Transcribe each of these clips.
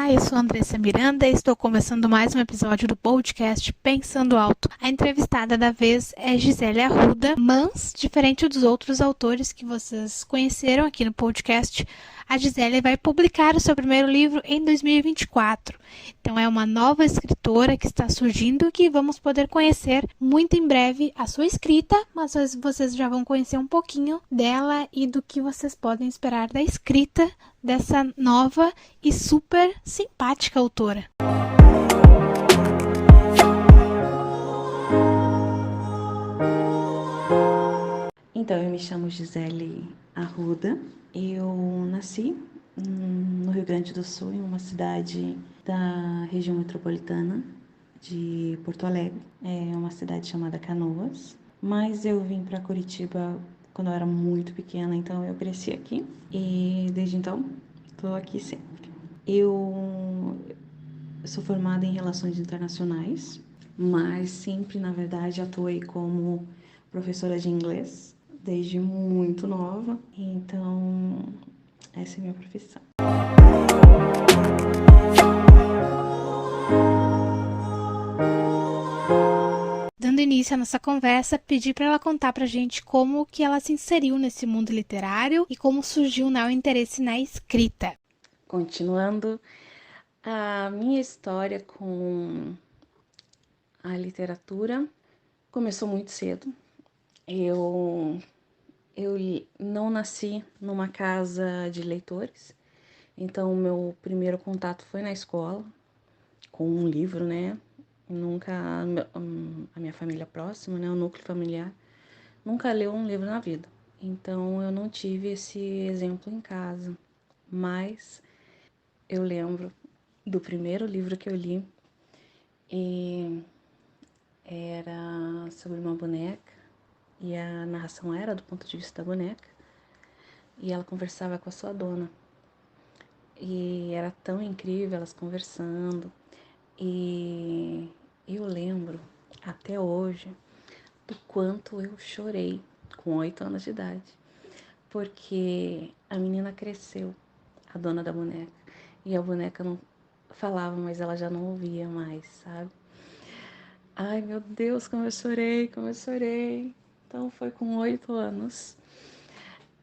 Olá, eu sou Andressa Miranda e estou começando mais um episódio do podcast Pensando Alto. A entrevistada da vez é Gisele Arruda, mas, diferente dos outros autores que vocês conheceram aqui no podcast, a Gisele vai publicar o seu primeiro livro em 2024. Então é uma nova escritora que está surgindo e que vamos poder conhecer muito em breve a sua escrita, mas vocês já vão conhecer um pouquinho dela e do que vocês podem esperar da escrita dessa nova e super simpática autora. Então, eu me chamo Gisele Arruda. Eu nasci no Rio Grande do Sul, em uma cidade da região metropolitana de Porto Alegre. É uma cidade chamada Canoas. Mas eu vim para Curitiba quando eu era muito pequena, então eu cresci aqui. E desde então, estou aqui sempre. Eu sou formada em Relações Internacionais, mas sempre, na verdade, atuei como professora de inglês desde muito nova. Então, essa é a minha profissão. Dando início à nossa conversa, pedi para ela contar pra gente como que ela se inseriu nesse mundo literário e como surgiu o interesse na escrita. Continuando a minha história com a literatura, começou muito cedo. Eu não nasci numa casa de leitores, então o meu primeiro contato foi na escola, com um livro, né? Nunca, a minha família próxima, né? O núcleo familiar, nunca leu um livro na vida. Então eu não tive esse exemplo em casa. Mas eu lembro do primeiro livro que eu li, e era sobre uma boneca, e a narração era do ponto de vista da boneca, e ela conversava com a sua dona. E era tão incrível elas conversando. E eu lembro até hoje do quanto eu chorei com 8 anos de idade, porque a menina cresceu, a dona da boneca, e a boneca não falava, mas ela já não ouvia mais, sabe? Ai, meu Deus, como eu chorei, como eu chorei. Então foi com 8 anos.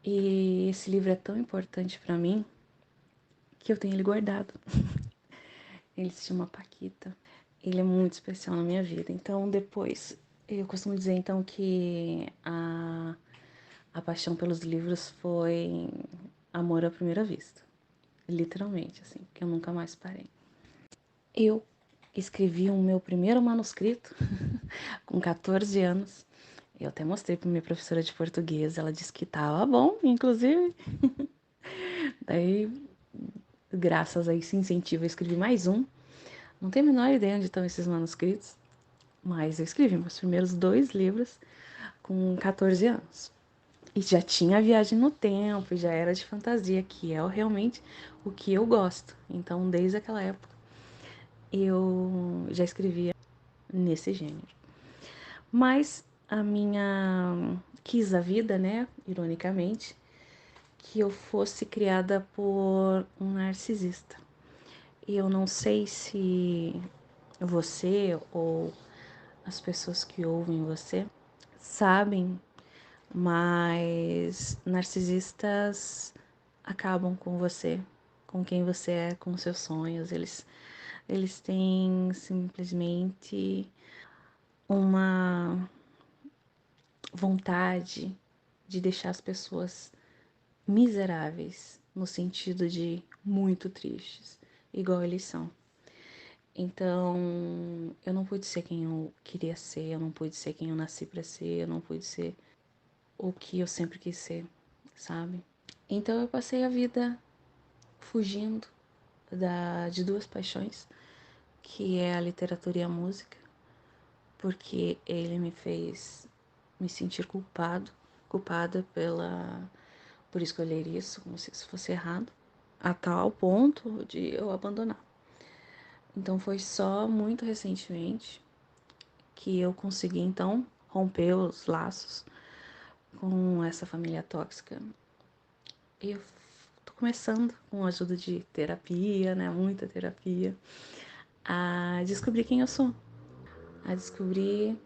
E esse livro é tão importante para mim que eu tenho ele guardado. Ele se chama Paquita. Ele é muito especial na minha vida. Então, depois, eu costumo dizer então que a paixão pelos livros foi amor à primeira vista. Literalmente, assim, porque eu nunca mais parei. Eu escrevi o meu primeiro manuscrito com 14 anos. Eu até mostrei para minha professora de português, ela disse que estava bom, inclusive. Daí, graças a esse incentivo, eu escrevi mais um. Não tenho a menor ideia onde estão esses manuscritos, mas eu escrevi meus primeiros 2 livros com 14 anos. E já tinha a viagem no tempo, já era de fantasia, que é realmente o que eu gosto. Então, desde aquela época, eu já escrevia nesse gênero. Mas a minha quis a vida, né, ironicamente, que eu fosse criada por um narcisista. E eu não sei se você ou as pessoas que ouvem você sabem, mas narcisistas acabam com você, com quem você é, com seus sonhos. Eles têm simplesmente uma vontade de deixar as pessoas miseráveis, no sentido de muito tristes, igual eles são. Então, eu não pude ser quem eu queria ser, eu não pude ser quem eu nasci para ser, eu não pude ser o que eu sempre quis ser, sabe? Então, eu passei a vida fugindo de 2 paixões, que é a literatura e a música, porque ele me fez me sentir culpada por escolher isso, como se isso fosse errado, a tal ponto de eu abandonar. Então foi só muito recentemente que eu consegui então romper os laços com essa família tóxica. E eu tô começando, com a ajuda de terapia, né, muita terapia, a descobrir quem eu sou, a descobrir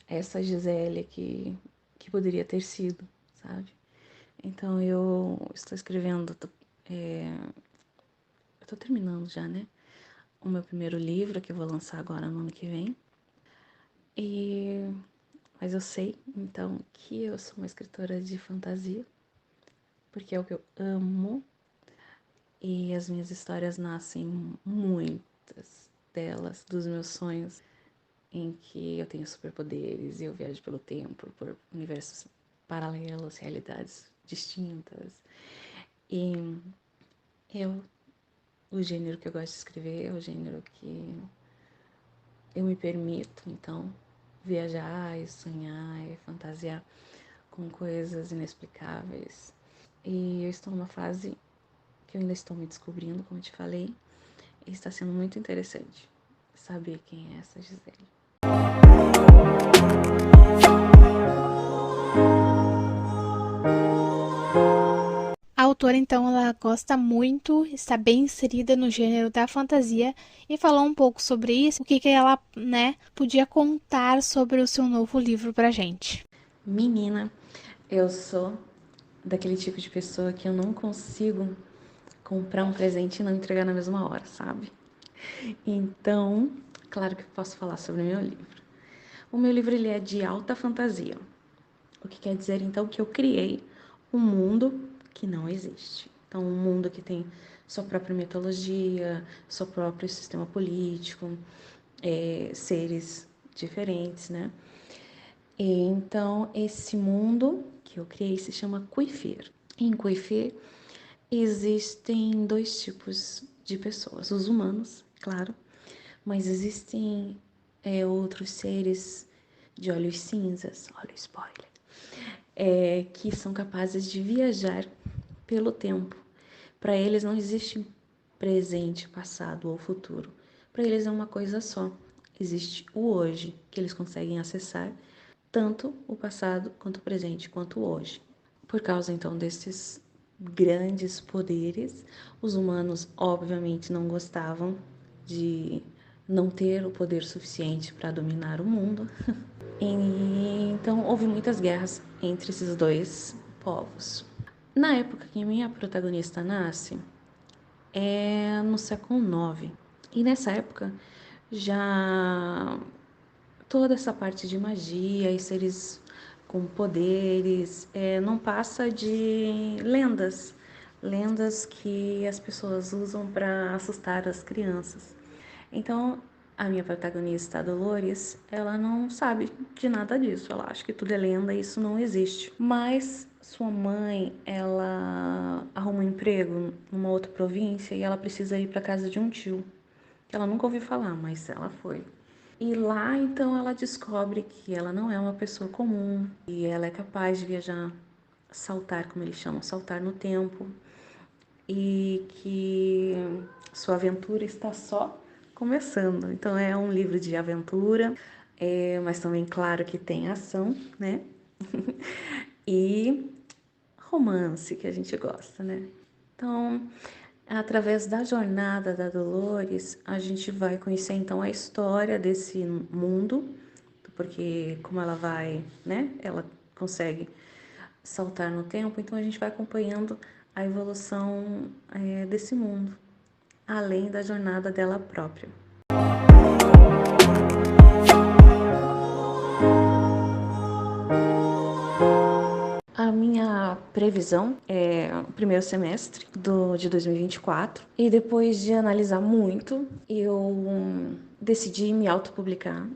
essa Gisele que poderia ter sido, sabe? Então eu estou escrevendo, eu tô terminando já, né? O meu primeiro livro, que eu vou lançar agora no ano que vem. Mas eu sei, então, que eu sou uma escritora de fantasia, porque é o que eu amo. E as minhas histórias nascem, muitas delas, dos meus sonhos, em que eu tenho superpoderes e eu viajo pelo tempo, por universos paralelos, realidades distintas. E o gênero que eu gosto de escrever é o gênero que eu me permito, então, viajar e sonhar e fantasiar com coisas inexplicáveis. E eu estou numa fase que eu ainda estou me descobrindo, como eu te falei, e está sendo muito interessante saber quem é essa Gisele. A autora, então, ela gosta muito, está bem inserida no gênero da fantasia e falou um pouco sobre isso, o que ela, podia contar sobre o seu novo livro pra gente. Menina, eu sou daquele tipo de pessoa que eu não consigo comprar um presente e não entregar na mesma hora, sabe? Então, claro que eu posso falar sobre o meu livro. O meu livro ele é de alta fantasia, o que quer dizer então que eu criei um mundo que não existe. Então, um mundo que tem sua própria mitologia, seu próprio sistema político, seres diferentes, né? E, então, esse mundo que eu criei se chama Qufir. Em Qufir existem dois tipos de pessoas, os humanos, claro, mas existem outros seres de olhos cinzas, olha o spoiler, que são capazes de viajar pelo tempo. Para eles não existe presente, passado ou futuro. Para eles é uma coisa só. Existe o hoje, que eles conseguem acessar tanto o passado quanto o presente, quanto o hoje. Por causa então desses grandes poderes, os humanos obviamente não gostavam de não ter o poder suficiente para dominar o mundo. E então houve muitas guerras entre esses dois povos. Na época que minha protagonista nasce, é no século IX. E nessa época já toda essa parte de magia e seres com poderes não passa de lendas que as pessoas usam para assustar as crianças. Então, a minha protagonista, a Dolores, ela não sabe de nada disso. Ela acha que tudo é lenda e isso não existe. Mas sua mãe, ela arruma um emprego numa outra província e ela precisa ir para casa de um tio, que ela nunca ouviu falar, mas ela foi. E lá, então, ela descobre que ela não é uma pessoa comum e ela é capaz de viajar, saltar, como eles chamam, saltar no tempo, e que sua aventura está só começando. Então é um livro de aventura, mas também claro que tem ação, né? E romance que a gente gosta, né? Então, através da jornada da Dolores, a gente vai conhecer então a história desse mundo, porque como ela vai, né? Ela consegue saltar no tempo, então a gente vai acompanhando a evolução desse mundo, além da jornada dela própria. A minha previsão é o primeiro semestre de 2024 e depois de analisar muito, eu decidi me autopublicar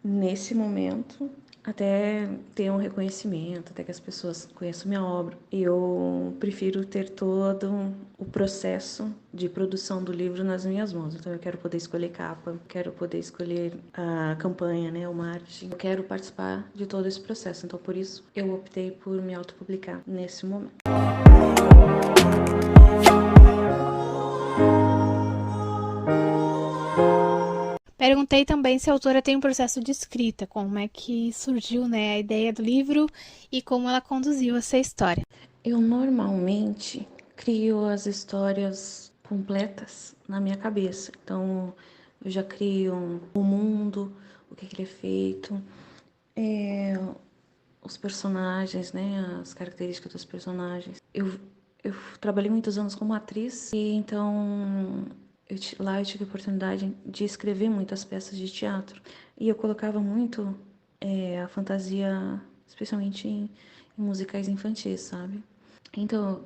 nesse momento, até ter um reconhecimento, até que as pessoas conheçam minha obra. Eu prefiro ter todo o processo de produção do livro nas minhas mãos. Então eu quero poder escolher capa, quero poder escolher a campanha, né, o marketing. Eu quero participar de todo esse processo. Então por isso eu optei por me autopublicar nesse momento. Perguntei também se a autora tem um processo de escrita, como é que surgiu, a ideia do livro e como ela conduziu essa história. Eu normalmente crio as histórias completas na minha cabeça. Então, eu já crio o mundo, o que ele é feito, os personagens, né, as características dos personagens. Eu trabalhei muitos anos como atriz e então lá eu tive a oportunidade de escrever muitas peças de teatro e eu colocava muito a fantasia, especialmente em musicais infantis, sabe? Então,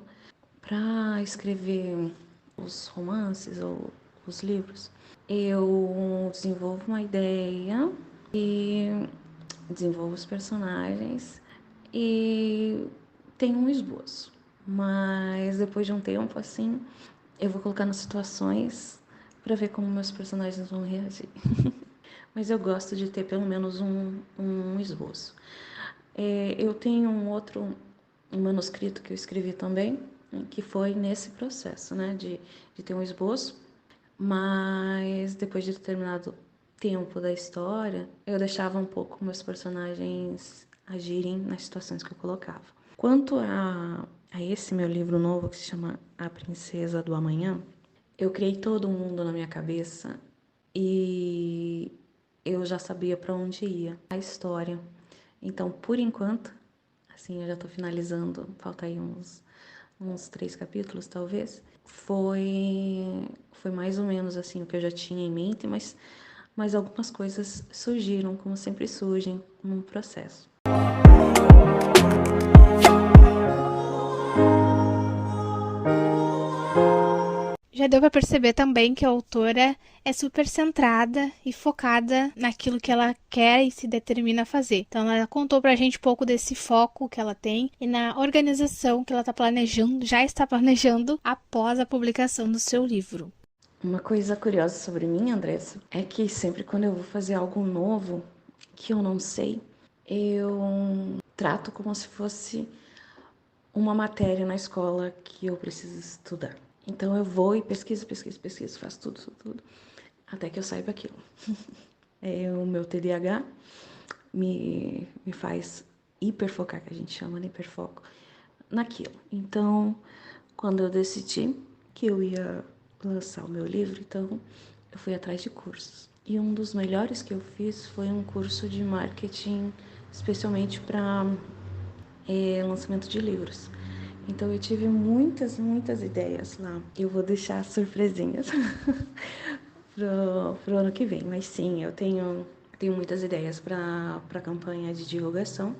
para escrever os romances ou os livros, eu desenvolvo uma ideia e desenvolvo os personagens e tenho um esboço. Mas depois de um tempo, assim, eu vou colocando situações para ver como meus personagens vão reagir. Mas eu gosto de ter pelo menos um esboço. Eu tenho um manuscrito que eu escrevi também, que foi nesse processo, né, de ter um esboço, mas depois de determinado tempo da história, eu deixava um pouco meus personagens agirem nas situações que eu colocava. Quanto a esse meu livro novo, que se chama A Princesa do Amanhã, eu criei todo um mundo na minha cabeça e eu já sabia para onde ia a história. Então, por enquanto, assim, eu já estou finalizando, falta aí uns 3 capítulos, talvez. Foi mais ou menos assim o que eu já tinha em mente, mas algumas coisas surgiram, como sempre surgem, num processo. Já deu para perceber também que a autora é super centrada e focada naquilo que ela quer e se determina a fazer. Então ela contou pra gente um pouco desse foco que ela tem e na organização que ela tá planejando, já está planejando após a publicação do seu livro. Uma coisa curiosa sobre mim, Andressa, é que sempre quando eu vou fazer algo novo que eu não sei, eu trato como se fosse uma matéria na escola que eu preciso estudar. Então eu vou e pesquiso, faço tudo, até que eu saiba aquilo. O meu TDAH me faz hiperfocar, que a gente chama de hiperfoco, naquilo. Então, quando eu decidi que eu ia lançar o meu livro, então eu fui atrás de cursos. E um dos melhores que eu fiz foi um curso de marketing, especialmente para lançamento de livros. Então eu tive muitas ideias lá. Eu vou deixar surpresinhas pro ano que vem. Mas sim, eu tenho muitas ideias para a campanha de divulgação.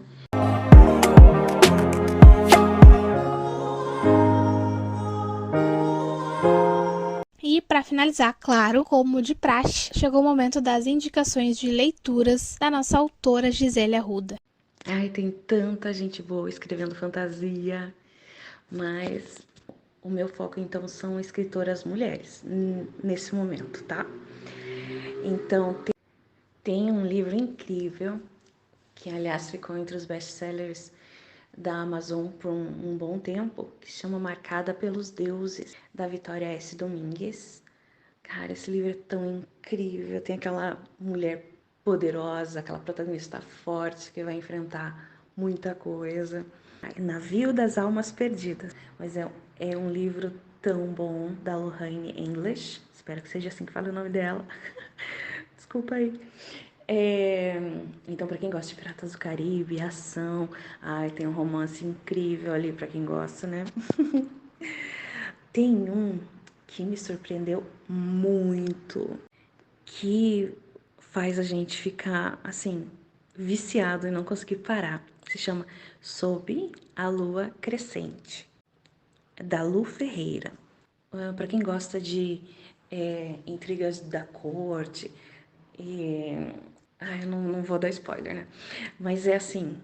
E para finalizar, claro, como de praxe, chegou o momento das indicações de leituras da nossa autora Gisele Arruda. Ai, tem tanta gente boa escrevendo fantasia, mas o meu foco então são escritoras mulheres nesse momento, tá? Então tem um livro incrível que aliás ficou entre os best-sellers da Amazon por um bom tempo, que se chama Marcada pelos Deuses, da Vitória S. Domingues. Cara, esse livro é tão incrível, tem aquela mulher poderosa, aquela protagonista forte que vai enfrentar muita coisa. Navio das Almas Perdidas, mas é um livro tão bom, da Lorraine English, espero que seja assim que fala o nome dela, desculpa aí. Então, para quem gosta de Piratas do Caribe, ação, tem um romance incrível ali para quem gosta, né? Tem um que me surpreendeu muito, que faz a gente ficar, assim, viciado e não conseguir parar. Se chama Sob a Lua Crescente, da Lu Ferreira. Para quem gosta de intrigas da corte, eu não vou dar spoiler, né? Mas é assim,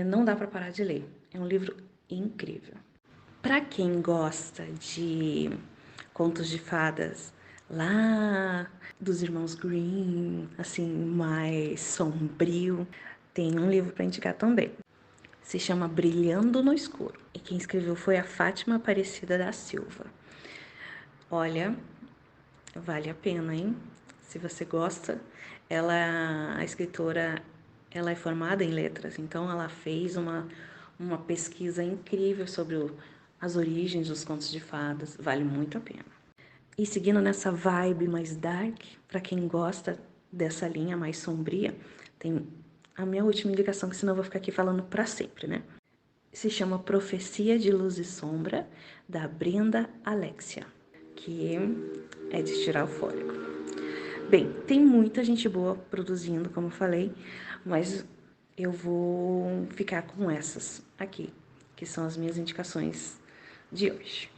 não dá para parar de ler. É um livro incrível. Para quem gosta de contos de fadas lá dos irmãos Grimm, assim, mais sombrio, tem um livro para indicar também. Se chama Brilhando no Escuro. E quem escreveu foi a Fátima Aparecida da Silva. Olha, vale a pena, hein? Se você gosta, a escritora, ela é formada em letras, então ela fez uma pesquisa incrível sobre as origens dos contos de fadas, vale muito a pena. E seguindo nessa vibe mais dark, para quem gosta dessa linha mais sombria, tem a minha última indicação, que senão eu vou ficar aqui falando para sempre, né? Se chama Profecia de Luz e Sombra, da Brenda Alexia, que é de tirar o fôlego. Bem, tem muita gente boa produzindo, como eu falei, mas eu vou ficar com essas aqui, que são as minhas indicações de hoje.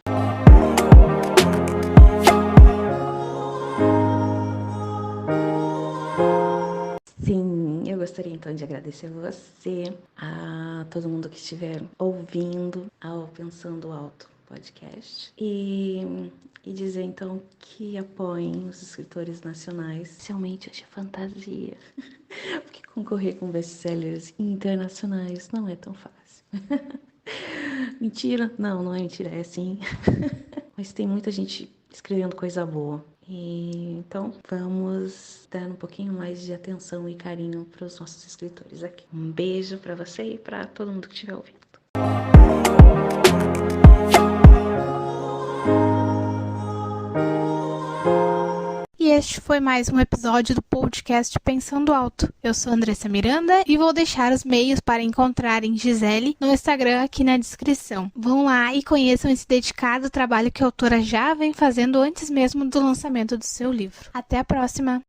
Sim, eu gostaria então de agradecer você, a todo mundo que estiver ouvindo ao Pensando Alto podcast e dizer então que apoiem os escritores nacionais, especialmente os de fantasia, porque concorrer com best-sellers internacionais não é tão fácil. Mentira? Não, não é mentira, é sim. Mas tem muita gente escrevendo coisa boa. E, então, vamos dar um pouquinho mais de atenção e carinho para os nossos escritores aqui. Um beijo para você e para todo mundo que estiver ouvindo. E este foi mais um episódio do podcast Pensando Alto. Eu sou Andressa Miranda e vou deixar os meios para encontrarem Gisele no Instagram aqui na descrição. Vão lá e conheçam esse dedicado trabalho que a autora já vem fazendo antes mesmo do lançamento do seu livro. Até a próxima!